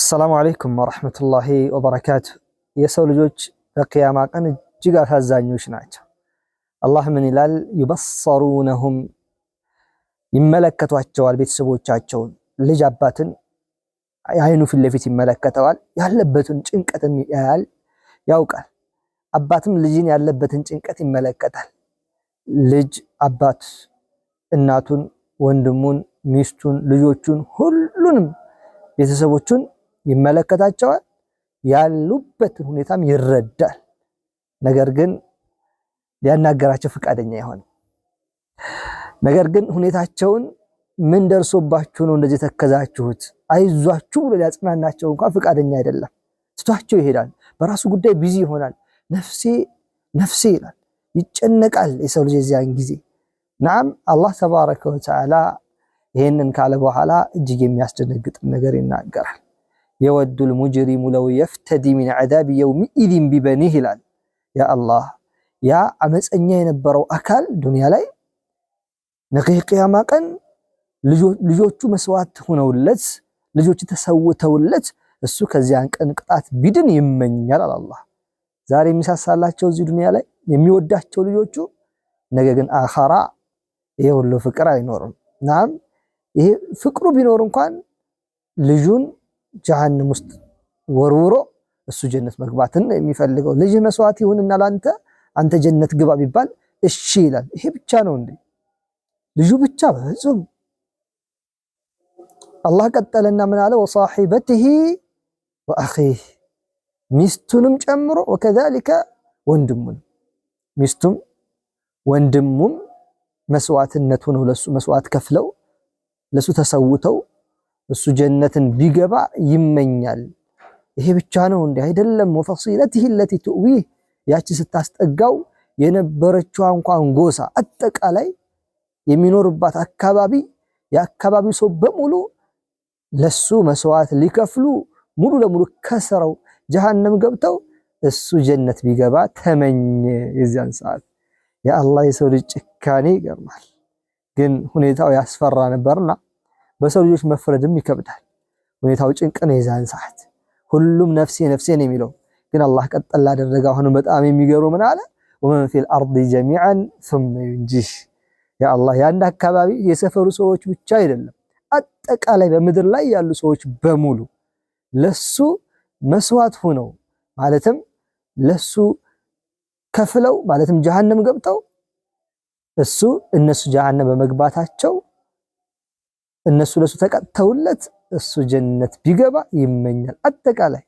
السلام عليكم ورحمة الله وبركاته. የሰው ልጆች በቂያማ ቀን እጅግ አሳዛኞች ናቸው። አላህ ምን ይላል? ይበሰሩነሁም ይመለከቷቸዋል ቤተሰቦቻቸውን። ልጅ አባትን አይኑ ፊት ለፊት ይመለከተዋል፣ ያለበትን ጭንቀትም ያያል ያውቃል። አባትም ልጅን ያለበትን ጭንቀት ይመለከታል። ልጅ አባት እናቱን፣ ወንድሙን፣ ሚስቱን፣ ልጆቹን ሁሉንም ቤተሰቦቹን ይመለከታቸዋል፣ ያሉበትን ሁኔታም ይረዳል። ነገር ግን ሊያናገራቸው ፈቃደኛ አይሆንም። ነገር ግን ሁኔታቸውን ምን ደርሶባችሁ ነው እንደዚህ ተከዛችሁት አይዟችሁ ብሎ ሊያጽናናቸው እንኳን ፈቃደኛ አይደለም። ትቷቸው ይሄዳል። በራሱ ጉዳይ ቢዚ ይሆናል። ነፍሴ ነፍሴ ይላል፣ ይጨነቃል የሰው ልጅ ያን ጊዜ። ናም አላህ ተባረከ ወተዓላ ይሄንን ካለ በኋላ እጅግ የሚያስደነግጥ ነገር ይናገራል። የወዱል ሙጅሪሙ ለው የፍተዲ ሚን ዐዛቢ የውሚኢዚን ቢበኒህ ይላል። ያ አላህ ያ አመፀኛ የነበረው አካል ዱንያ ላይ ነገ የቂያማ ቀን ልጆቹ መስዋዕት ሆነውለት ልጆቹ ተሰውተውለት እሱ ከዚያን ቀን ቅጣት ቢድን ይመኛል አላህ። ዛሬ የሚሳሳላቸው እዚህ ዱንያ ላይ የሚወዳቸው ልጆቹ፣ ነገ ግን አኻራ ይሄ ሁሉ ፍቅር አይኖርም። ናም ይሄ ፍቅሩ ቢኖር እንኳን ልጁን ጀሃነም ውስጥ ወርውሮ እሱ ጀነት መግባትን የሚፈልገው። ልጅ መስዋዕት ይሁንና ላንተ አንተ ጀነት ግባ ቢባል እሺ ይላል። ይሄ ብቻ ነው እንዴ? ልጁ ብቻ በፍጹም። አላህ ቀጠለና ምን አለ? ወሳሂበቲሂ ወአኺህ፣ ሚስቱንም ጨምሮ ወከዛሊከ ወንድሙን፣ ሚስቱም ወንድሙም መስዋዕትነት ሆነው ለሱ መስዋዕት ከፍለው ለሱ ተሰውተው እሱ ጀነትን ቢገባ ይመኛል። ይሄ ብቻ ነው እንዴ? አይደለም። ወፈሲለቲሂ ለቲ ቱዊህ፣ ያቺ ስታስጠጋው የነበረችው እንኳን ጎሳ አጠቃላይ የሚኖርባት አካባቢ የአካባቢው ሰው በሙሉ ለሱ መስዋዕት ሊከፍሉ ሙሉ ለሙሉ ከሰረው ጀሃነም ገብተው እሱ ጀነት ቢገባ ተመኘ። የዚያን ሰዓት የአላህ የሰው ልጅ ጭካኔ ይገርማል። ግን ሁኔታው ያስፈራ ነበርና በሰው ልጆች መፍረድም ይከብዳል። ሁኔታው ጭንቅ ነው። የዛን ሰዓት ሁሉም ነፍሴ ነፍሴ ነው የሚለው፣ ግን አላህ ቀጠል አደረገ። አሁን በጣም የሚገርመው ምን አለ? ወመን ፊል አርዲ ጀሚዓን ثم ينجيه። ያ አላህ የአንድ አካባቢ የሰፈሩ ሰዎች ብቻ አይደለም፣ አጠቃላይ በምድር ላይ ያሉ ሰዎች በሙሉ ለሱ መስዋዕት ሆነው ማለትም ለሱ ከፍለው ማለትም ጀሃነም ገብተው እነሱ ጀሃነም በመግባታቸው እነሱ ለሱ ተቀጥተውለት እሱ ጀነት ቢገባ ይመኛል። አጠቃላይ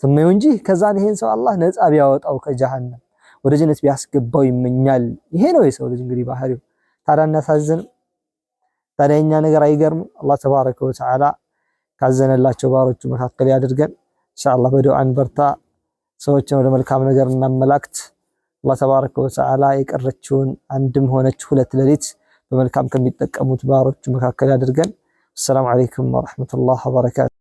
ثم ينجيه። ከዛን ይሄን ሰው አላህ ነፃ ቢያወጣው ከጀሃነም ወደ ጀነት ቢያስገባው ይመኛል። ይሄ ነው የሰው ልጅ እንግዲህ ባህሪው። ታዲያ እናሳዝን? ታዲያ የኛ ነገር አይገርም? አላህ ተባረከ ወተዓላ ካዘነላቸው ባሮቹ መካከል ያድርገን። ኢንሻአላህ በዱዓ እንበርታ፣ ሰዎችን ወደ መልካም ነገር እናመላክት። አላህ ተባረከ ወተዓላ የቀረችውን አንድም ሆነች ሁለት ሌሊት በመልካም ከሚጠቀሙት ባሮቹ መካከል ያድርገን። ሰላም አለይኩም ወራህመቱላሂ ወበረካቱ።